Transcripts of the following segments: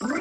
All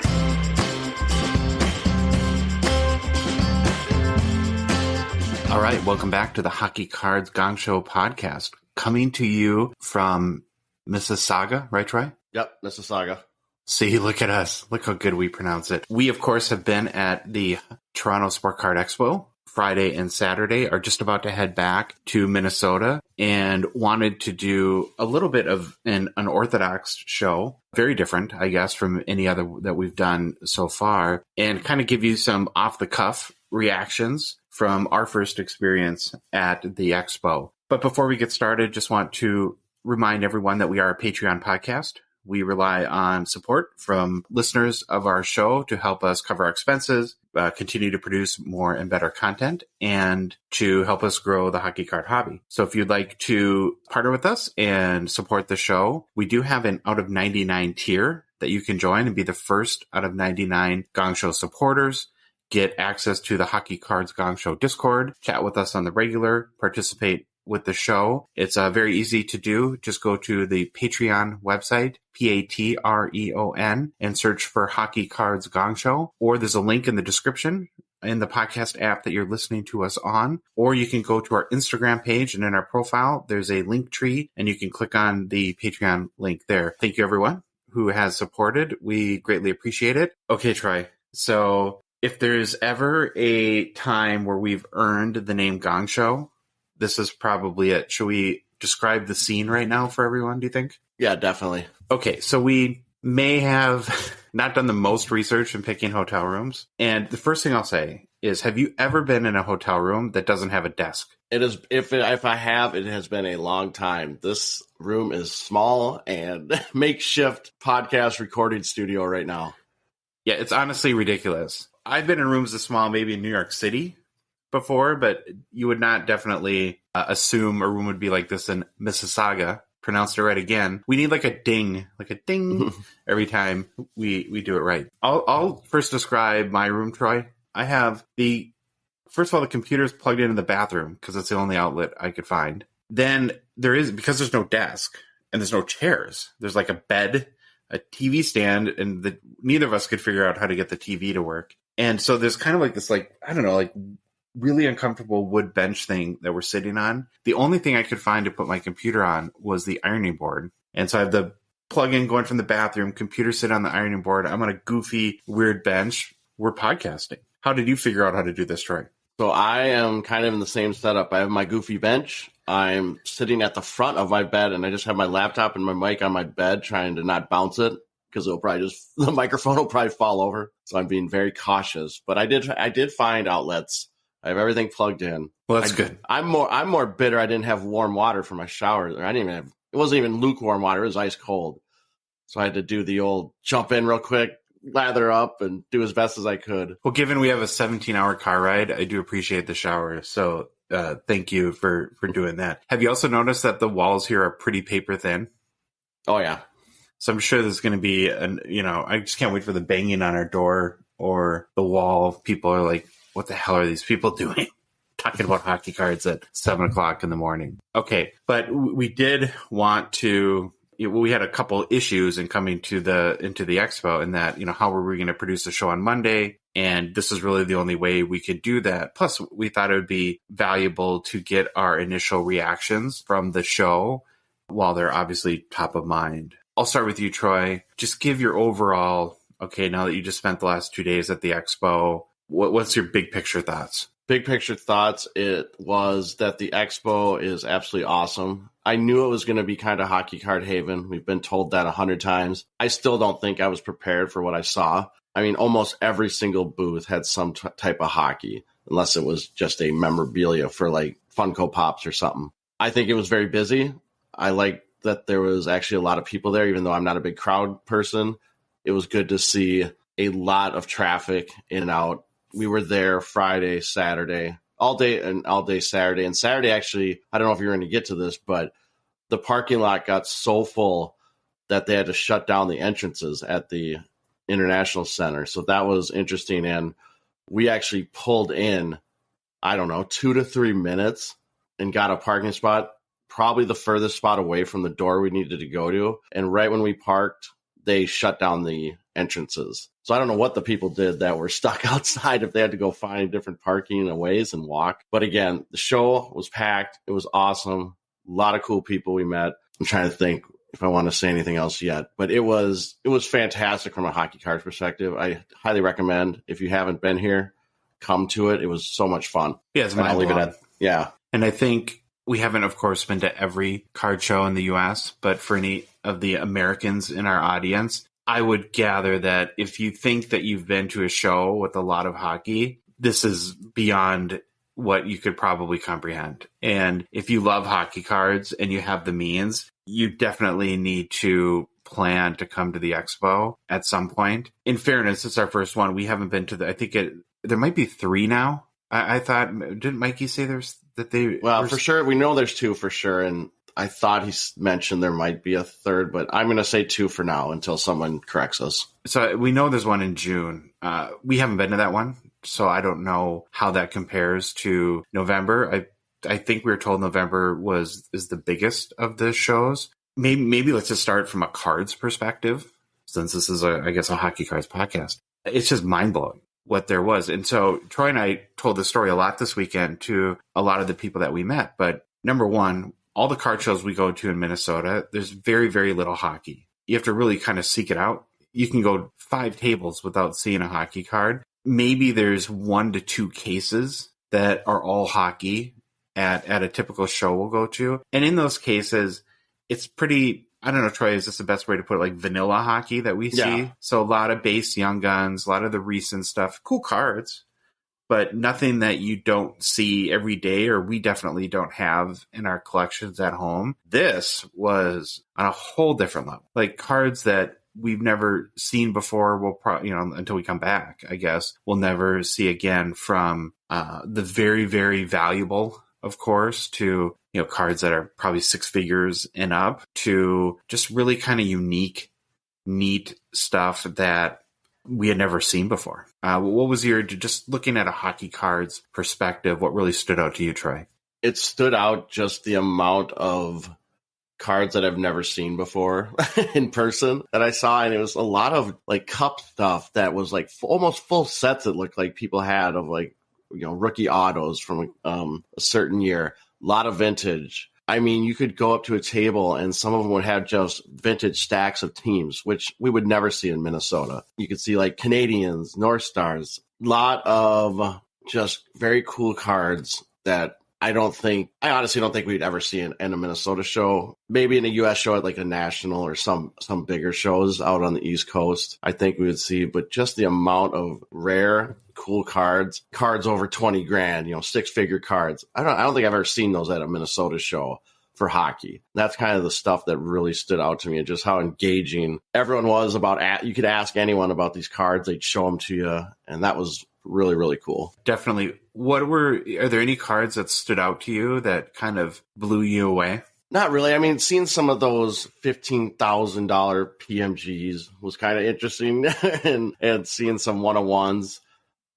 right, welcome back to the Hockey Cards Gongshow podcast, coming to you from Mississauga, right, Troy? Yep, Mississauga. See, look at us. Look how good we pronounce it. We, of course, have been at the Toronto Sport Card Expo. Friday and Saturday, are just about to head back to Minnesota and wanted to do a little bit of an unorthodox show. Very different, I guess, from any other that we've done so far, and kind of give you some off-the-cuff reactions from our first experience at the Expo. But before we get started, just want to remind everyone that we are a Patreon podcast. We rely on support from listeners of our show to help us cover our expenses, continue to produce more and better content, and to help us grow the hockey card hobby. So if you'd like to partner with us and support the show, we do have an out of 99 tier that you can join and be the first out of 99 Gong Show supporters. Get access to the Hockey Cards Gong Show Discord, chat with us on the regular, participate with the show. It's very easy to do. Just go to the Patreon website, Patreon, and search for Hockey Cards Gongshow. Or there's a link in the description in the podcast app that you're listening to us on. Or you can go to our Instagram page, and in our profile, there's a link tree, and you can click on the Patreon link there. Thank you, everyone who has supported. We greatly appreciate it. Okay, Troy. So if there's ever a time where we've earned the name Gong Show, this is probably it. Should we describe the scene right now for everyone, do you think? Yeah, definitely. Okay, so we may have not done the most research in picking hotel rooms. And the first thing I'll say is, have you ever been in a hotel room that doesn't have a desk? It is. If I have, it has been a long time. This room is small and makeshift podcast recording studio right now. Yeah, it's honestly ridiculous. I've been in rooms this small, maybe in New York City before, but you would not definitely assume a room would be like this in Mississauga. Pronounced it right again. We need like a ding every time we do it right. I'll first describe my room, Troy. I have first of all, the computer's plugged into the bathroom because it's the only outlet I could find. Then because there's no desk and there's no chairs, there's like a bed, a TV stand, and neither of us could figure out how to get the TV to work. And so there's kind of like this, really uncomfortable wood bench thing that we're sitting on. The only thing I could find to put my computer on was the ironing board. And so I have the plug-in going from the bathroom, computer sitting on the ironing board. I'm on a goofy, weird bench. We're podcasting. How did you figure out how to do this, Troy? So I am kind of in the same setup. I have my goofy bench. I'm sitting at the front of my bed, and I just have my laptop and my mic on my bed trying to not bounce it because the microphone will probably fall over. So I'm being very cautious. But I did find outlets. I have everything plugged in. Well, that's good. I'm more bitter. I didn't have warm water for my shower. It wasn't even lukewarm water. It was ice cold. So I had to do the old jump in real quick, lather up, and do as best as I could. Well, given we have a 17-hour car ride, I do appreciate the shower. So thank you for doing that. Have you also noticed that the walls here are pretty paper thin? Oh, yeah. So I'm sure there's going to be, I just can't wait for the banging on our door or the wall. People are like, what the hell are these people doing? Talking about hockey cards at 7 o'clock in the morning. Okay, but we did want to. We had a couple issues in coming into the expo, and that how were we going to produce a show on Monday? And this is really the only way we could do that. Plus, we thought it would be valuable to get our initial reactions from the show while they're obviously top of mind. I'll start with you, Troy. Just give your overall. Okay, now that you just spent the last 2 days at the expo. What's your big picture thoughts? Big picture thoughts, it was that the Expo is absolutely awesome. I knew it was going to be kind of hockey card haven. We've been told that 100 times. I still don't think I was prepared for what I saw. I mean, almost every single booth had some type of hockey, unless it was just a memorabilia for like Funko Pops or something. I think it was very busy. I like that there was actually a lot of people there, even though I'm not a big crowd person. It was good to see a lot of traffic in and out. We were there Friday, Saturday, all day Saturday. And Saturday, actually, I don't know if you're going to get to this, but the parking lot got so full that they had to shut down the entrances at the International Center. So that was interesting. And we actually pulled in, 2 to 3 minutes and got a parking spot, probably the furthest spot away from the door we needed to go to. And right when we parked, they shut down the entrances. So I don't know what the people did that were stuck outside, if they had to go find different parking and ways and walk. But again, the show was packed. It was awesome. A lot of cool people we met. I'm trying to think if I want to say anything else yet, but it was fantastic from a hockey cards perspective. I highly recommend, if you haven't been here, come to it. It was so much fun. Yeah, it's I'll leave it at, yeah. And I think we haven't, of course, been to every card show in the U.S., but for any of the Americans in our audience, I would gather that if you think that you've been to a show with a lot of hockey, this is beyond what you could probably comprehend. And if you love hockey cards and you have the means, you definitely need to plan to come to the expo at some point. In fairness, it's our first one. We haven't been to there might be 3 now. I thought, didn't Mikey say for sure, we know there's 2 for sure. And I thought he mentioned there might be a 3rd, but I'm going to say 2 for now until someone corrects us. So we know there's one in June. We haven't been to that one, so I don't know how that compares to November. I think we were told November is the biggest of the shows. Maybe let's just start from a cards perspective, since this is I guess a hockey cards podcast. It's just mind blowing what there was. And so Troy and I told the story a lot this weekend to a lot of the people that we met. But number one, all the card shows we go to in Minnesota, there's very, very little hockey. You have to really kind of seek it out. You can go 5 tables without seeing a hockey card. Maybe there's 1 to 2 cases that are all hockey at a typical show we'll go to. And in those cases, it's pretty, I don't know, Troy, is this the best way to put it? Like vanilla hockey that we see? So a lot of base young guns, a lot of the recent stuff, cool cards, but nothing that you don't see every day, or we definitely don't have in our collections at home. This was on a whole different level. Like cards that we've never seen before. We'll probably, until we come back, I guess, we'll never see again, from the very, very valuable, of course, to, cards that are probably 6 figures and up, to just really kind of unique, neat stuff that we had never seen before. What was just looking at a hockey cards perspective, what really stood out to you, Troy? It stood out just the amount of cards that I've never seen before in person that I saw. And it was a lot of like cup stuff that was like almost full sets that looked like people had of like, rookie autos from a certain year. A lot of vintage. I mean, you could go up to a table and some of them would have just vintage stacks of teams, which we would never see in Minnesota. You could see like Canadians, North Stars, a lot of just very cool cards that I honestly don't think we'd ever see in a Minnesota show. Maybe in a U.S. show at like a national or some bigger shows out on the East Coast, I think we would see. But just the amount of rare, cool cards over 20 grand, 6-figure cards. I don't think I've ever seen those at a Minnesota show for hockey. That's kind of the stuff that really stood out to me, and just how engaging everyone was about. You could ask anyone about these cards, they'd show them to you, and that was really, really cool. Definitely. Are there any cards that stood out to you that kind of blew you away? Not really. I mean, seeing some of those $15,000 PMGs was kind of interesting, and seeing some 101s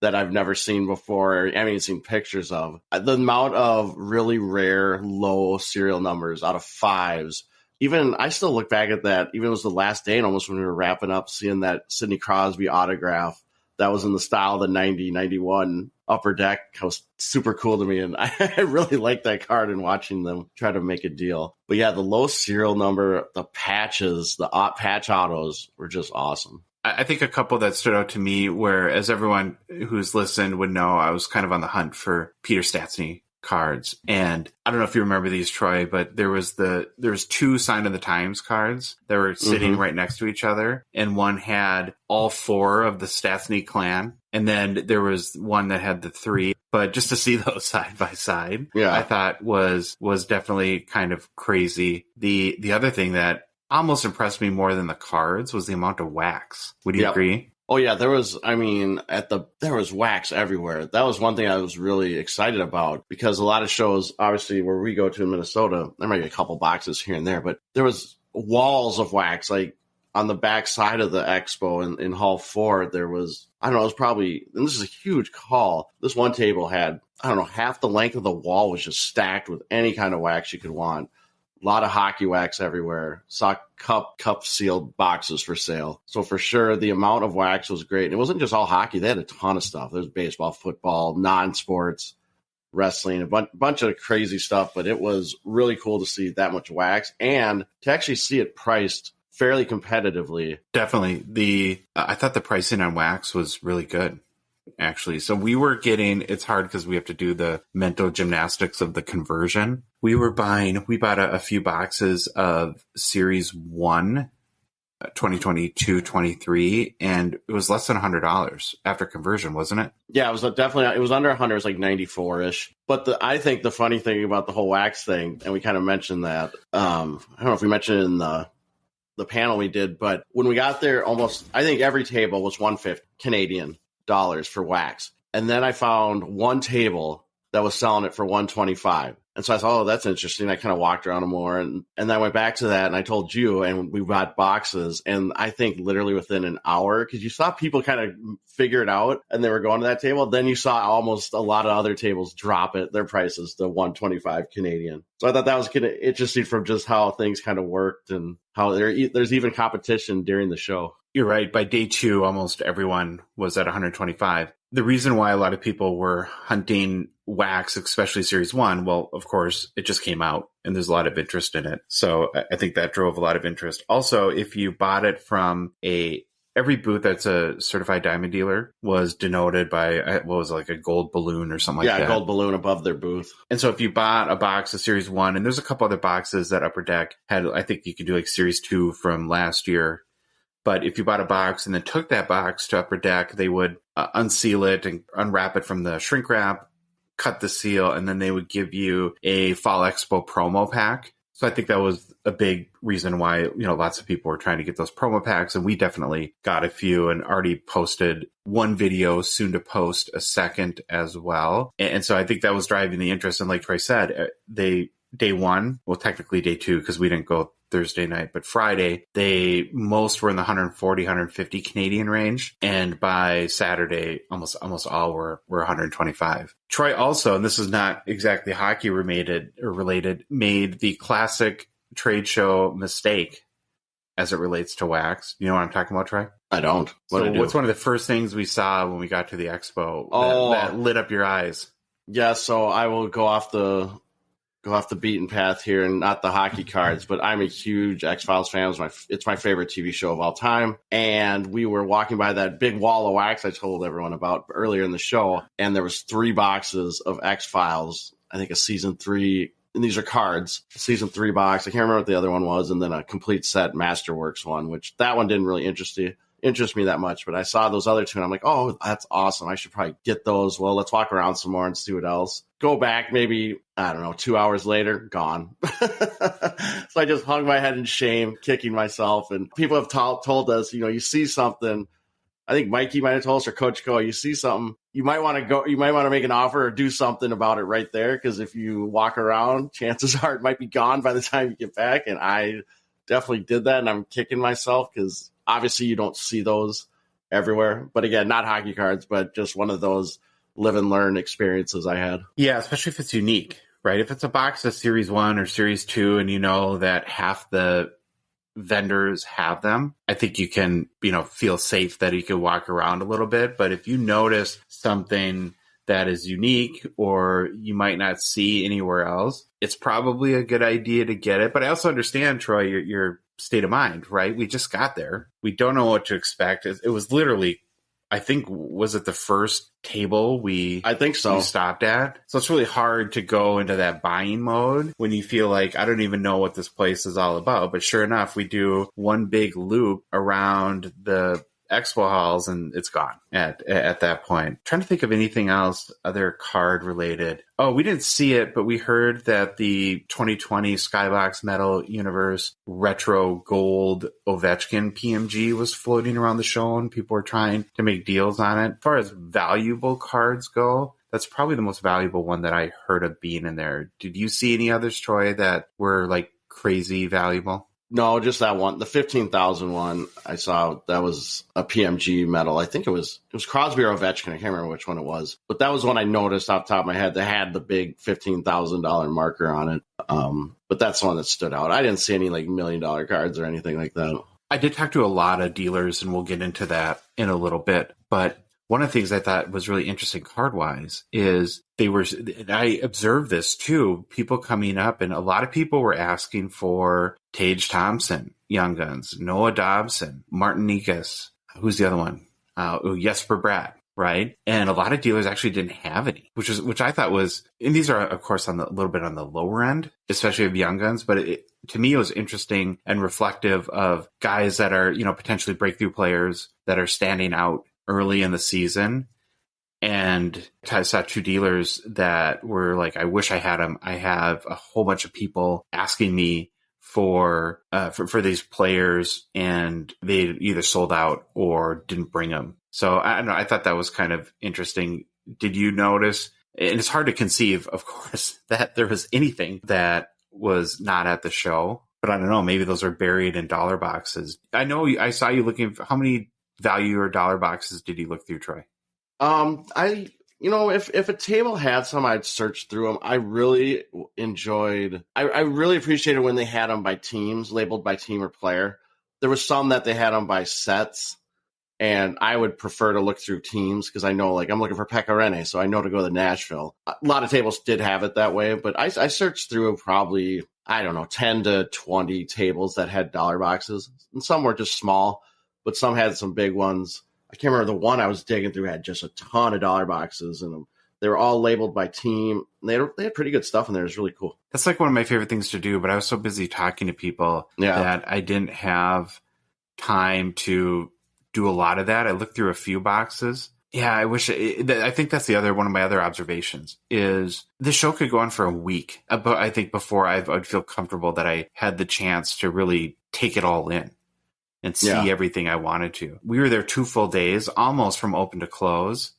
that I've never seen before. I haven't even seen pictures of. The amount of really rare, low serial numbers out of 5s. Even I still look back at that, even it was the last day and almost when we were wrapping up, seeing that Sidney Crosby autograph that was in the style of the 90-91 Upper Deck was super cool to me. And I really liked that card and watching them try to make a deal. But yeah, the low serial number, the patches, the patch autos were just awesome. I think a couple that stood out to me where, as everyone who's listened would know, I was kind of on the hunt for Peter Stastny cards. And I don't know if you remember these, Troy, but there was 2 Sign of the Times cards that were sitting right next to each other. And one had all 4 of the Stastny clan. And then there was one that had the 3. But just to see those side by side, I thought was definitely kind of crazy. The other thing that almost impressed me more than the cards was the amount of wax. Would you agree? Oh yeah, there was wax everywhere. That was one thing I was really excited about, because a lot of shows, obviously where we go to in Minnesota, there might be a couple boxes here and there, but there was walls of wax. Like on the back side of the expo in Hall 4, there was, I don't know, it was probably, and this is a huge hall. This one table had, I don't know, half the length of the wall was just stacked with any kind of wax you could want. A lot of hockey wax everywhere. Saw cup sealed boxes for sale. So for sure, the amount of wax was great. And it wasn't just all hockey. They had a ton of stuff. There was baseball, football, non-sports, wrestling, a bunch of crazy stuff. But it was really cool to see that much wax and to actually see it priced fairly competitively. Definitely. I thought the pricing on wax was really good, actually. So we were getting, it's hard because we have to do the mental gymnastics of the conversion. We bought a few boxes of Series 1, 2022-23, and it was less than $100 after conversion, wasn't it? Yeah, it was it was under 100, it was like 94-ish. But I think the funny thing about the whole wax thing, and we kind of mentioned that, I don't know if we mentioned it in the panel we did, but when we got there, I think every table was $150 Canadian dollars for wax. And then I found one table that was selling it for $125. And so I thought, oh, that's interesting. I kind of walked around more and then I went back to that and I told you, and we bought boxes. And I think literally within an hour, because you saw people kind of figure it out and they were going to that table. Then you saw almost a lot of other tables drop their prices to $125 Canadian. So I thought that was kind of interesting from just how things kind of worked and how there's even competition during the show. You're right. By day 2, almost everyone was at 125. The reason why a lot of people were hunting wax, especially Series 1, well, of course, it just came out and there's a lot of interest in it. So I think that drove a lot of interest. Also, if you bought it from every booth that's a certified diamond dealer was denoted by, what was it, like a gold balloon or something like that. Yeah, a gold balloon above their booth. And so if you bought a box of Series 1, and there's a couple other boxes that Upper Deck had, I think you could do like Series 2 from last year. But if you bought a box and then took that box to Upper Deck, they would unseal it and unwrap it from the shrink wrap, cut the seal, and then they would give you a Fall Expo promo pack. So I think that was a big reason why, lots of people were trying to get those promo packs. And we definitely got a few and already posted one video, soon to post a second as well. And so I think that was driving the interest. And like Troy said, day 1, well, technically day 2, because we didn't go Thursday night, but Friday, most were in the 140, 150 Canadian range. And by Saturday, almost all were 125. Troy also, and this is not exactly hockey related, made the classic trade show mistake as it relates to wax. You know what I'm talking about, Troy? I don't. What's one of the first things we saw when we got to the expo that lit up your eyes? Yeah, so I will go off the beaten path here and not the hockey cards, but I'm a huge X-Files fan. It's my favorite TV show of all time. And we were walking by that big wall of wax I told everyone about earlier in the show. And there was 3 boxes of X-Files, I think a season 3, and these are cards, season 3 box. I can't remember what the other one was. And then a complete set Masterworks one, which that one didn't really interest me that much, but I saw those other 2 and I'm like, oh, that's awesome. I should probably get those. Well, let's walk around some more and see what else. Go back maybe, I don't know, 2 hours later, gone. So I just hung my head in shame, kicking myself. And people have told us, you see something. I think Mikey might have told us, or Coach Go, you see something, you might want to make an offer or do something about it right there. Because if you walk around, chances are it might be gone by the time you get back. And I definitely did that. And I'm kicking myself because obviously you don't see those everywhere. But again, not hockey cards, but just one of those live and learn experiences I had. Yeah, especially if it's unique, right? If it's a box of Series 1 or Series 2 and you know that half the vendors have them, I think you can, feel safe that you can walk around a little bit. But if you notice something that is unique or you might not see anywhere else, it's probably a good idea to get it. But I also understand, Troy, your state of mind, right? We just got there. We don't know what to expect. It was literally, I think, was it the first table I think so. We stopped at? So it's really hard to go into that buying mode when you feel like, I don't even know what this place is all about. But sure enough, we do one big loop around the expo halls and it's gone at that point. Trying to think of anything else, other card related. Oh, we didn't see it, but we heard that the 2020 Skybox Metal Universe Retro Gold Ovechkin PMG was floating around the show and people were trying to make deals on it. As far as valuable cards go, that's probably the most valuable one that I heard of being in there. Did you see any others, Troy, that were like crazy valuable? No, just that one. The 15,000 one I saw, that was a PMG medal. I think it was Crosby or Ovechkin. I can't remember which one it was. But that was one I noticed off the top of my head that had the big $15,000 marker on it. But that's the one that stood out. I didn't see any like $1 million cards or anything like that. I did talk to a lot of dealers, and we'll get into that in a little bit. But one of the things I thought was really interesting card-wise is and I observed this too, people coming up, and a lot of people were asking for Tage Thompson, Young Guns, Noah Dobson, Martin Nikas, who's the other one? Jesper Bratt, right? And a lot of dealers actually didn't have any, which I thought was, and these are of course a little bit on the lower end, especially of Young Guns, but to me it was interesting and reflective of guys that are, potentially breakthrough players that are standing out early in the season. And I saw two dealers that were like, I wish I had them. I have a whole bunch of people asking me for these players, and they either sold out or didn't bring them. So I don't know. I thought that was kind of interesting. Did you notice? And it's hard to conceive, of course, that there was anything that was not at the show. But I don't know. Maybe those are buried in dollar boxes. I know I saw you looking for, how many value or dollar boxes did you look through, Troy? If a table had some, I'd search through them. I really enjoyed, I really appreciated when they had them by teams, labeled by team or player. There was some that they had them by sets, and I would prefer to look through teams because I know, like, I'm looking for Pekka Rinne, so I know to go to Nashville. A lot of tables did have it that way, but I searched through probably, 10 to 20 tables that had dollar boxes, and some were just small, but some had some big ones. I can't remember, the one I was digging through had just a ton of dollar boxes in them. They were all labeled by team. They had pretty good stuff in there. It was really cool. That's like one of my favorite things to do, but I was so busy talking to people that I didn't have time to do a lot of that. I looked through a few boxes. Yeah, I think that's the other one of my other observations is the show could go on for a week. But I think before I'd feel comfortable that I had the chance to really take it all in and see everything I wanted to. We were there 2 full days, almost from open to close,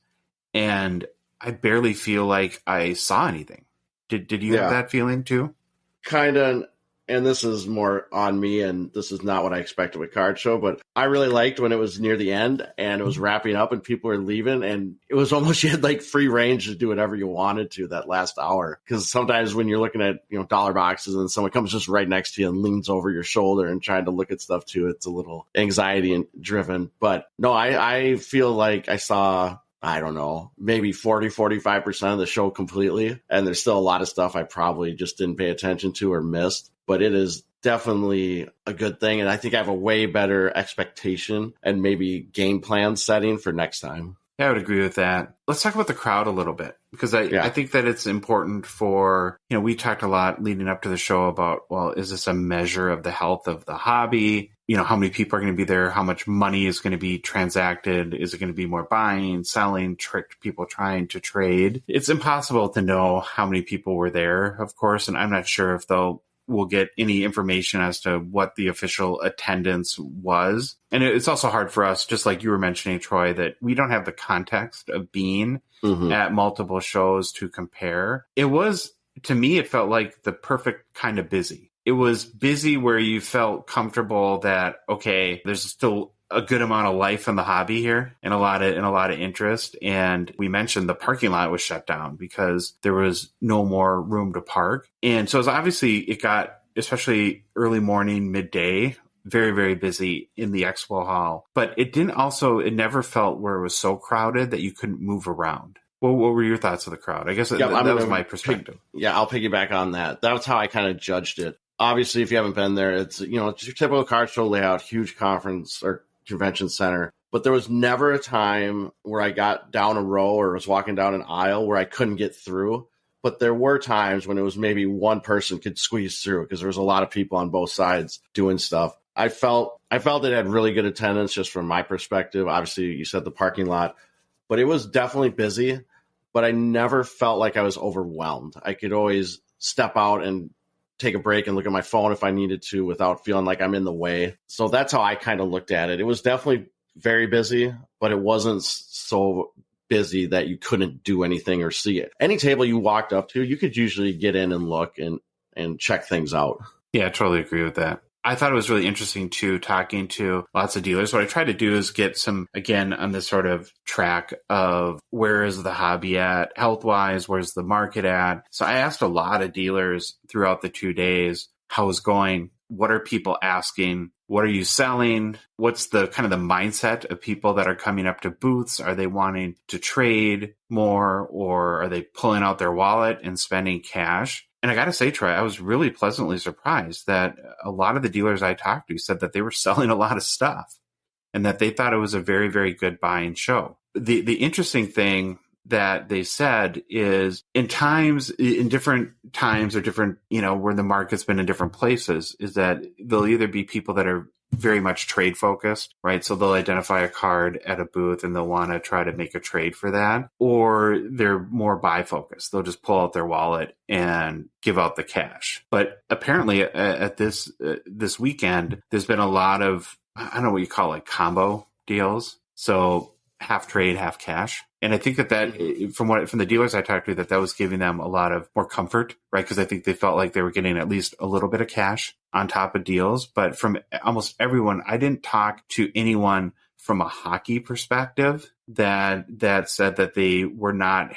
and I barely feel like I saw anything. Did you have that feeling too? Kind of, and this is more on me, and this is not what I expected with Card Show, but I really liked when it was near the end and it was wrapping up and people were leaving, and it was almost, you had like free range to do whatever you wanted to that last hour. Because sometimes when you're looking at, dollar boxes and someone comes just right next to you and leans over your shoulder and trying to look at stuff too, it's a little anxiety driven. But no, I feel like I saw, I don't know, maybe 45% of the show completely. And there's still a lot of stuff I probably just didn't pay attention to or missed. But it is definitely a good thing. And I think I have a way better expectation and maybe game plan setting for next time. Yeah, I would agree with that. Let's talk about the crowd a little bit, because I think that it's important for, we talked a lot leading up to the show about, well, is this a measure of the health of the hobby? How many people are going to be there? How much money is going to be transacted? Is it going to be more buying, selling, tricked people trying to trade? It's impossible to know how many people were there, of course, and I'm not sure if we'll get any information as to what the official attendance was. And it's also hard for us, just like you were mentioning, Troy, that we don't have the context of being at multiple shows to compare. It was, to me, it felt like the perfect kind of busy. It was busy where you felt comfortable that, okay, there's still a good amount of life in the hobby here and a lot of interest. And we mentioned the parking lot was shut down because there was no more room to park. And so it got, especially early morning, midday, very, very busy in the expo hall. But it never felt where it was so crowded that you couldn't move around. Well, what were your thoughts of the crowd? I guess that was my perspective. I'll piggyback on that. That's how I kind of judged it. Obviously, if you haven't been there, it's, it's your typical card show layout, huge conference or convention center. But there was never a time where I got down a row or was walking down an aisle where I couldn't get through. But there were times when it was maybe one person could squeeze through because there was a lot of people on both sides doing stuff. I felt it had really good attendance just from my perspective. Obviously, you said the parking lot, but it was definitely busy. But I never felt like I was overwhelmed. I could always step out and take a break and look at my phone if I needed to without feeling like I'm in the way. So that's how I kind of looked at it. It was definitely very busy, but it wasn't so busy that you couldn't do anything or see it. Any table you walked up to, you could usually get in and look and check things out. Yeah, I totally agree with that. I thought it was really interesting too, talking to lots of dealers. What I try to do is get some, again, on this sort of track of where is the hobby at health-wise, where's the market at. So I asked a lot of dealers throughout the 2 days how it's going. What are people asking? What are you selling? What's the kind of the mindset of people that are coming up to booths? Are they wanting to trade more, or are they pulling out their wallet and spending cash? And I got to say, Troy, I was really pleasantly surprised that a lot of the dealers I talked to said that they were selling a lot of stuff and that they thought it was a very, very good buying show. The interesting thing that they said is in different times or different, where the market's been in different places, is that there'll either be people that are very much trade focused, right? So they'll identify a card at a booth and they'll want to try to make a trade for that, or they're more buy focused. They'll just pull out their wallet and give out the cash. But apparently at this weekend, there's been a lot of, I don't know what you call it, combo deals. So half trade, half cash. And I think that from the dealers I talked to, that was giving them a lot of more comfort, right? Because I think they felt like they were getting at least a little bit of cash on top of deals. But from almost everyone, I didn't talk to anyone from a hockey perspective that said that they were not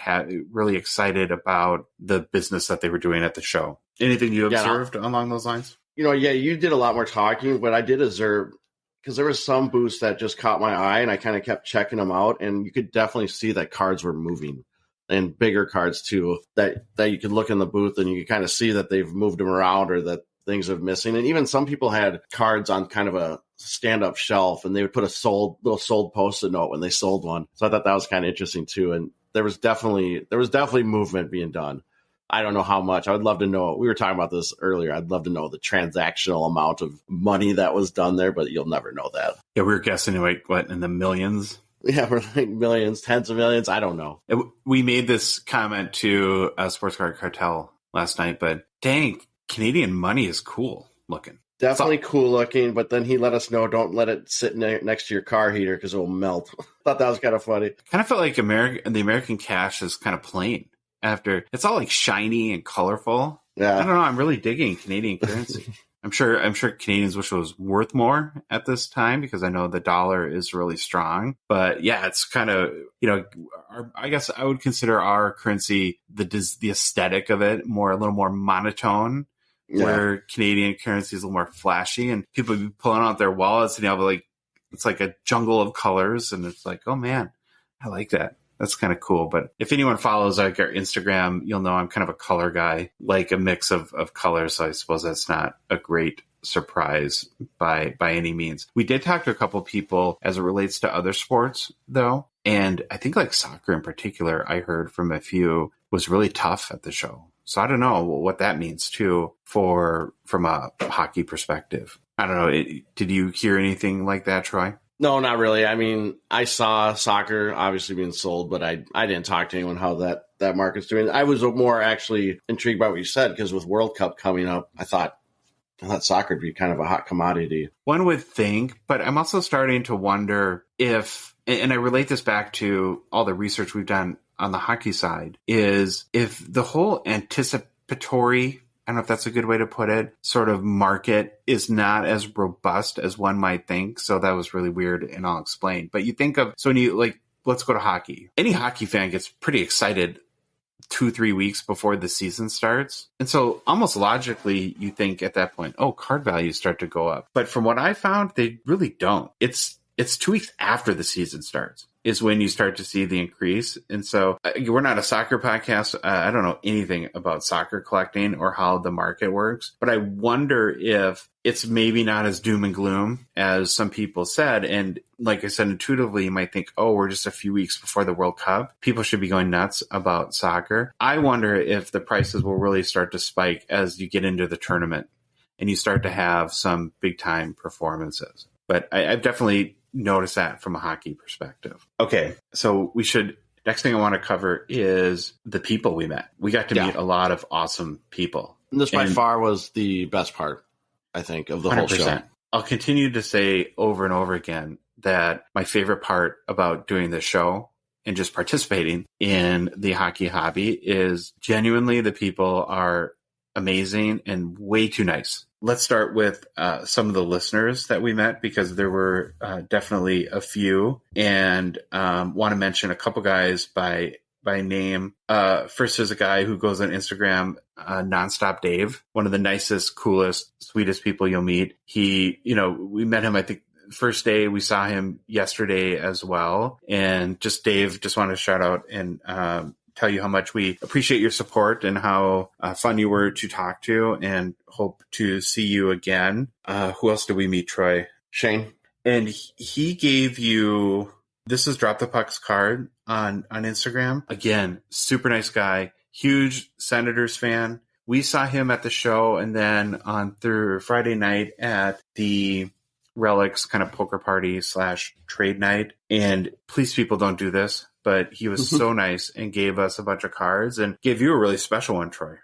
really excited about the business that they were doing at the show. Anything you observed along those lines? You did a lot more talking, but I did observe, because there were some booths that just caught my eye, and I kind of kept checking them out, and you could definitely see that cards were moving, and bigger cards too, that you could look in the booth and you could kind of see that they've moved them around or that things are missing. And even some people had cards on kind of a stand-up shelf, and they would put a little sold Post-it note when they sold one. So I thought that was kind of interesting too. And there was definitely movement being done. I don't know how much. I would love to know. We were talking about this earlier. I'd love to know the transactional amount of money that was done there, but you'll never know that. Yeah, we were guessing in the millions? Yeah, we're like millions, tens of millions. I don't know. We made this comment to Sports Card Cartel last night, but dang, Canadian money is cool looking. Definitely cool looking, but then he let us know, don't let it sit next to your car heater because it will melt. Thought that was kind of funny. Kind of felt like the American cash is kind of plain. After it's all like shiny and colorful. Yeah. I don't know. I'm really digging Canadian currency. I'm sure Canadians wish it was worth more at this time because I know the dollar is really strong. But yeah, it's kind of, I guess I would consider our currency, the aesthetic of it, a little more monotone, where Canadian currency is a little more flashy and people be pulling out their wallets and you have it's like a jungle of colors. And it's like, oh man, I like that. That's kind of cool. But if anyone follows our Instagram, you'll know I'm kind of a color guy, like a mix of colors. So I suppose that's not a great surprise by any means. We did talk to a couple people as it relates to other sports, though. And I think like soccer in particular, I heard from a few was really tough at the show. So I don't know what that means, too, from a hockey perspective. I don't know. Did you hear anything like that, Troy? No, not really. I mean, I saw soccer obviously being sold, but I didn't talk to anyone how that market's doing. I was more actually intrigued by what you said because with World Cup coming up, I thought soccer would be kind of a hot commodity. One would think, but I'm also starting to wonder if, and I relate this back to all the research we've done on the hockey side, is if the whole anticipatory, I don't know if that's a good way to put it, sort of market is not as robust as one might think. So that was really weird, and I'll explain. But you think of, so when you let's go to hockey. Any hockey fan gets pretty excited 2-3 weeks before the season starts. And so almost logically, you think at that point, oh, card values start to go up. But from what I found, they really don't. It's 2 weeks after the season starts is when you start to see the increase. And so we're not a soccer podcast. I don't know anything about soccer collecting or how the market works, but I wonder if it's maybe not as doom and gloom as some people said. And like I said, intuitively, you might think, oh, we're just a few weeks before the World Cup. People should be going nuts about soccer. I wonder if the prices will really start to spike as you get into the tournament and you start to have some big time performances. But I've definitely notice that from a hockey perspective. Okay, so next thing I want to cover is the people we met. We got to meet a lot of awesome people. And this by far was the best part, I think, of the 100%. Whole show. I'll continue to say over and over again that my favorite part about doing this show and just participating in the hockey hobby is genuinely the people are amazing and way too nice. let's start with some of the listeners that we met, because there were definitely a few, and want to mention a couple guys by name. First, there's a guy who goes on Instagram, Nonstop Dave, one of the nicest, coolest, sweetest people you'll meet. We met him, I think, first day. We saw him yesterday as well. And Dave, just want to shout out and tell you how much we appreciate your support and how fun you were to talk to, and hope to see you again. Who else did we meet, Troy? Shane. And he gave you, this is Drop the Puck's card on Instagram. Again, super nice guy, huge Senators fan. We saw him at the show, and then on through Friday night at the Relics kind of poker party / trade night. And please, people, don't do this, but he was so nice and gave us a bunch of cards, and gave you a really special one, Troy.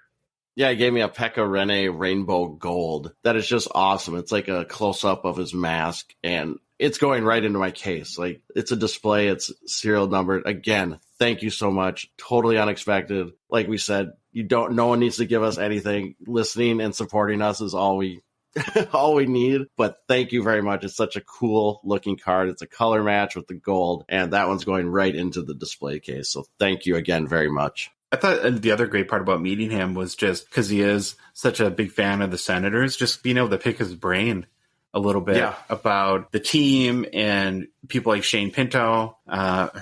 Yeah, he gave me a Pekka Rinne Rainbow Gold. That is just awesome. It's like a close-up of his mask, and it's going right into my case. Like, it's a display. It's serial numbered. Again, thank you so much. Totally unexpected. Like we said, no one needs to give us anything. Listening and supporting us is all we need. But thank you very much. It's such a cool looking card. It's a color match with the gold, and that one's going right into the display case. So thank you again very much. I thought the other great part about meeting him was just because he is such a big fan of the Senators, just being able to pick his brain a little bit about the team and people like Shane Pinto,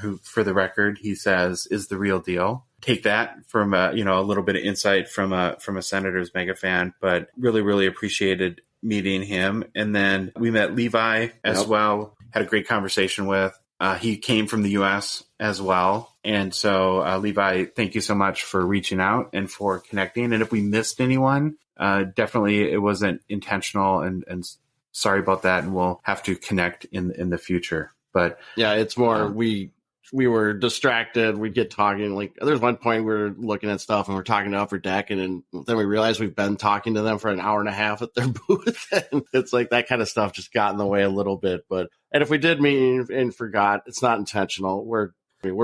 who, for the record, he says is the real deal. Take that from a little bit of insight from a Senators mega fan, but really, really appreciated meeting him. And then we met Levi as well, had a great conversation with. He came from the U.S. as well. And so, Levi, thank you so much for reaching out and for connecting. And if we missed anyone, definitely it wasn't intentional, and sorry about that. And we'll have to connect in the future. But yeah, it's more, we were distracted. We'd get talking. Like, there's one point we were looking at stuff and we're talking to Upper Deck, and then we realized we've been talking to them for an hour and a half at their booth. And it's like that kind of stuff just got in the way a little bit. And if we did meet and forgot, it's not intentional. We're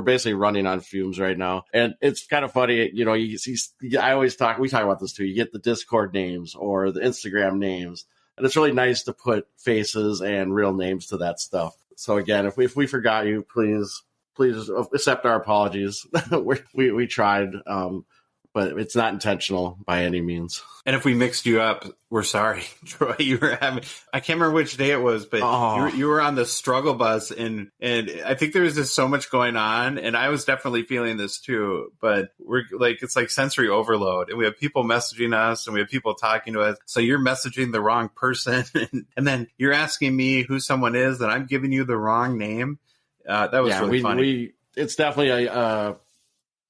basically running on fumes right now. And it's kind of funny, we talk about this too. You get the Discord names or the Instagram names, and it's really nice to put faces and real names to that stuff. So again, if we forgot you, please accept our apologies. we tried, but it's not intentional by any means. And if we mixed you up, we're sorry, Troy. I can't remember which day it was, but you were on the struggle bus, and I think there was just so much going on, and I was definitely feeling this too. But it's like sensory overload, and we have people messaging us, and we have people talking to us. So you're messaging the wrong person, and then you're asking me who someone is, and I'm giving you the wrong name. That was really funny. It's definitely a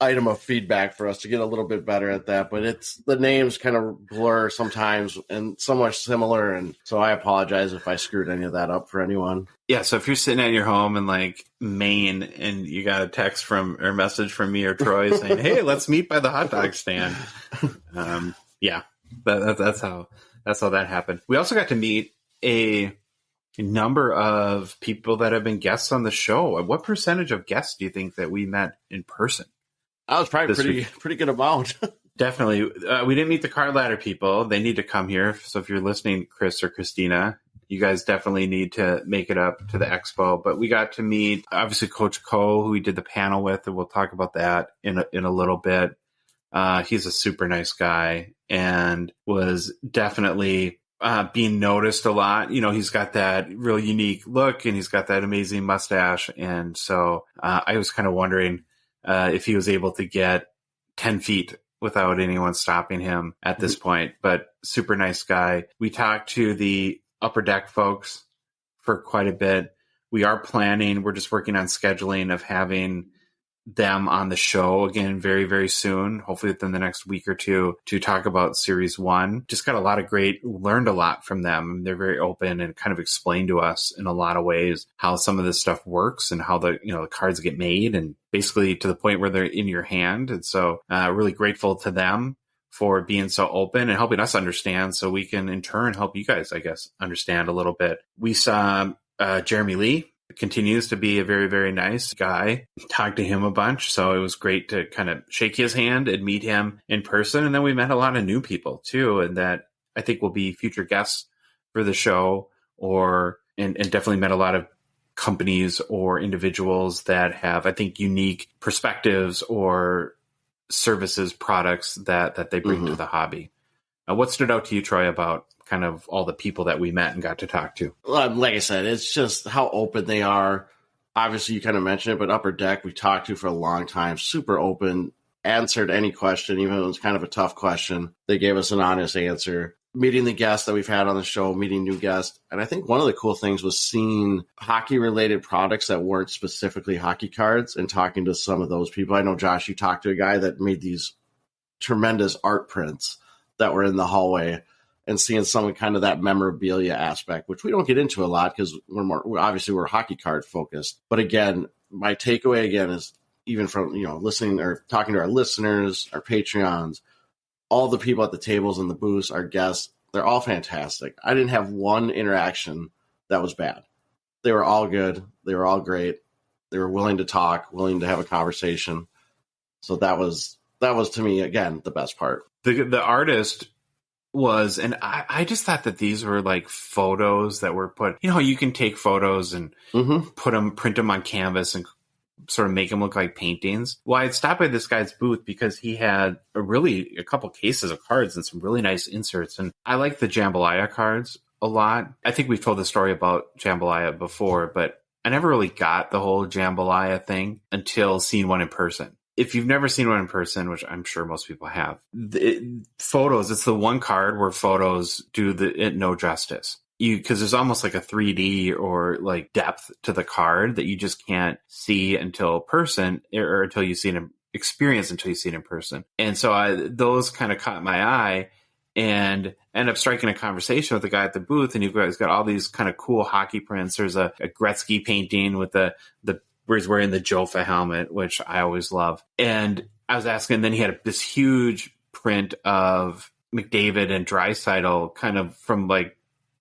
item of feedback for us to get a little bit better at that, but it's the names kind of blur sometimes and somewhat similar, and so I apologize if I screwed any of that up for anyone. Yeah, so if you're sitting at your home in like Maine and you got a text or message from me or Troy saying, "Hey, let's meet by the hot dog stand," that's how that happened. We also got to meet a number of people that have been guests on the show. What percentage of guests do you think that we met in person? That was probably pretty good amount. Definitely. We didn't meet the card ladder people. They need to come here. So if you're listening, Chris or Christina, you guys definitely need to make it up to the expo. But we got to meet, obviously, Coach Ko, who we did the panel with, and we'll talk about that in a little bit. He's a super nice guy and was definitely being noticed a lot. He's got that real unique look, and he's got that amazing mustache. And so I was kind of wondering if he was able to get 10 feet without anyone stopping him at this point. But super nice guy. We talked to the Upper Deck folks for quite a bit. We're just working on scheduling of having them on the show again very, very soon, hopefully within the next week or two, to talk about Series 1. Just got learned a lot from them. They're very open and kind of explained to us in a lot of ways how some of this stuff works and how the cards get made, and basically to the point where they're in your hand. And so really grateful to them for being so open and helping us understand, so we can in turn help you guys, I guess, understand a little bit. We saw Jeremy Lee. Continues to be a very, very nice guy. Talked to him a bunch, so it was great to kind of shake his hand and meet him in person. And then we met a lot of new people too, and that I think will be future guests for the show, and definitely met a lot of companies or individuals that have, I think, unique perspectives or services, products that they bring to the hobby. What stood out to you, Troy, about kind of all the people that we met and got to talk to? Like I said, it's just how open they are. Obviously, you kind of mentioned it, but Upper Deck we talked to for a long time, super open, answered any question, even if it was kind of a tough question. They gave us an honest answer. Meeting the guests that we've had on the show, meeting new guests. And I think one of the cool things was seeing hockey-related products that weren't specifically hockey cards and talking to some of those people. I know, Josh, you talked to a guy that made these tremendous art prints that were in the hallway, and seeing some of kind of that memorabilia aspect, which we don't get into a lot because we're hockey card focused. But again, my takeaway again is even from, listening or talking to our listeners, our Patreons, all the people at the tables and the booths, our guests, they're all fantastic. I didn't have one interaction that was bad. They were all good. They were all great. They were willing to talk, willing to have a conversation. So that was to me, again, the best part. The artist was, and I just thought that these were like photos that were put, you can take photos and print them on canvas and sort of make them look like paintings. Well, I had stopped by this guy's booth because he had a couple cases of cards and some really nice inserts. And I like the Jambalaya cards a lot. I think we've told the story about Jambalaya before, but I never really got the whole Jambalaya thing until seeing one in person. If you've never seen one in person, which I'm sure most people have, photos, it's the one card where photos do it no justice. Because there's almost like a 3D or like depth to the card that you just can't see until person or until you see it experience until you see it in person. And so those kind of caught my eye and end up striking a conversation with the guy at the booth. And you guys got all these kind of cool hockey prints. There's a Gretzky painting with the where he's wearing the Jofa helmet, which I always love. And I was asking, and then he had this huge print of McDavid and Draisaitl kind of from like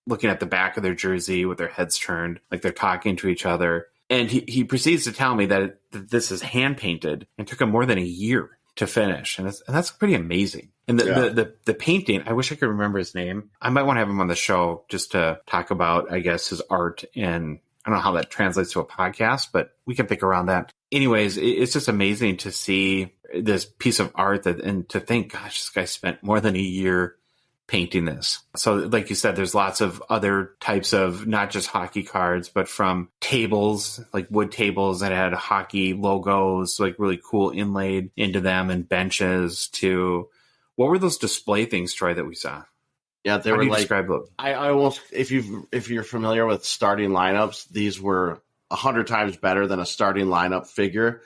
looking at the back of their jersey with their heads turned, like they're talking to each other. And he proceeds to tell me that this is hand painted and took him more than a year to finish. And that's pretty amazing. And the painting, I wish I could remember his name. I might want to have him on the show just to talk about, I guess, his art, and I don't know how that translates to a podcast, but we can pick around that. Anyways, it's just amazing to see this piece of art and to think, gosh, this guy spent more than a year painting this. So like you said, there's lots of other types of not just hockey cards, but from tables, like wood tables that had hockey logos, like really cool inlaid into them, and benches to, what were those display things, Troy, that we saw? Yeah, they were like, describe them? I almost, if you're familiar with starting lineups, these were 100 times better than a starting lineup figure.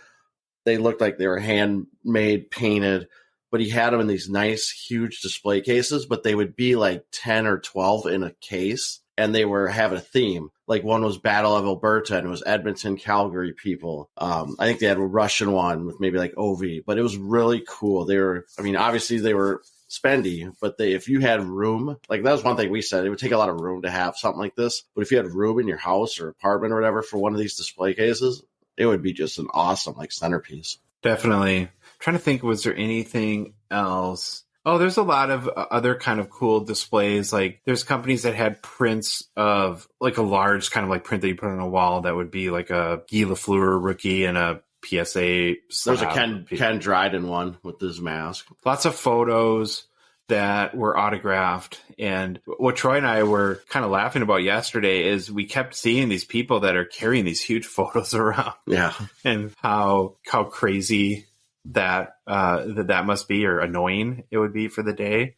They looked like they were handmade, painted, but he had them in these nice, huge display cases, but they would be like 10 or 12 in a case, and they have a theme. Like one was Battle of Alberta, and it was Edmonton, Calgary people. I think they had a Russian one with maybe like Ovi, but it was really cool. Obviously they were spendy, but if you had room, like that was one thing we said, it would take a lot of room to have something like this. But if you had room in your house or apartment or whatever for one of these display cases, it would be just an awesome like centerpiece. Definitely. I'm trying to think, was there anything else? Oh, there's a lot of other kind of cool displays. Like there's companies that had prints of like a large kind of like print that you put on a wall that would be like a Guy Lafleur rookie and a PSA. There's a Ken Dryden one with his mask. Lots of photos that were autographed. And what Troy and I were kind of laughing about yesterday is we kept seeing these people that are carrying these huge photos around. Yeah. And how crazy that must be, or annoying it would be for the day.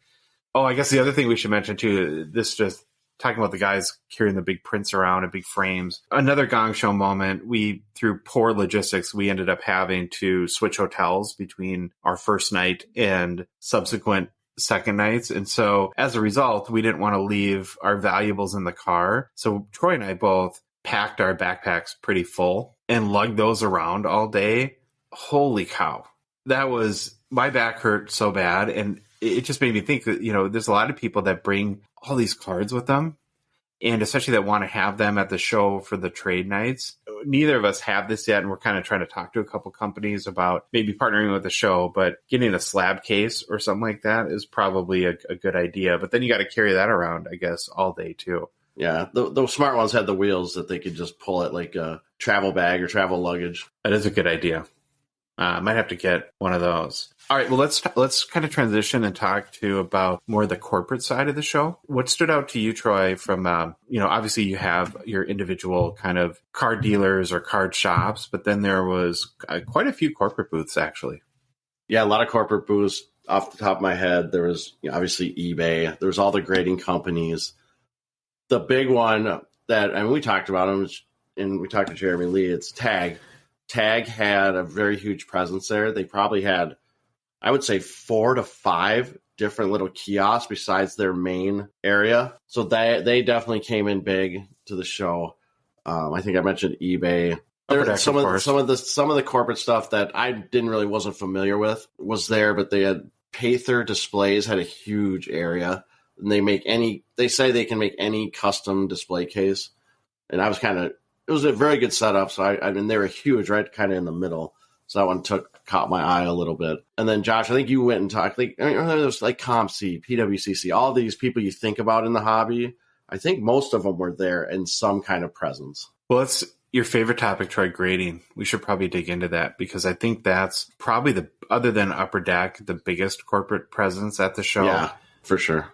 Oh, I guess the other thing we should mention too, this just talking about the guys carrying the big prints around and big frames. Another Gong Show moment, through poor logistics, we ended up having to switch hotels between our first night and subsequent second nights. And so as a result, we didn't want to leave our valuables in the car. So Troy and I both packed our backpacks pretty full and lugged those around all day. Holy cow. My back hurt so bad. And it just made me think that, there's a lot of people that bring all these cards with them. and especially that want to have them at the show for the trade nights. Neither of us have this yet, and we're kind of trying to talk to a couple companies about maybe partnering with the show, but getting a slab case or something like that is probably a good idea. But then you got to carry that around, I guess, all day too. Yeah, those smart ones had the wheels that they could just pull it like a travel bag or travel luggage. That is a good idea. I might have to get one of those. All right, well, let's kind of transition and talk to about more the corporate side of the show. What stood out to you, Troy, from, obviously you have your individual kind of card dealers or card shops, but then there was quite a few corporate booths, actually. Yeah, a lot of corporate booths. Off the top of my head, there was obviously eBay. There was all the grading companies. The big one that, we talked about them, and we talked to Jeremy Lee, it's Tag. Tag had a very huge presence there. They probably had, I would say, 4 to 5 different little kiosks besides their main area. So they definitely came in big to the show. I think I mentioned eBay. Some of the corporate stuff that I wasn't familiar with was there, but they had Payther Displays had a huge area, and they say they can make any custom display case. And it was a very good setup. So they were huge, right, kind of in the middle. So that one caught my eye a little bit. And then Josh, I think you went and talked. There was like CompC, PWCC, all these people you think about in the hobby. I think most of them were there in some kind of presence. Well, it's your favorite topic, Troy, grading. We should probably dig into that because I think that's probably other than Upper Deck, the biggest corporate presence at the show. Yeah, for sure.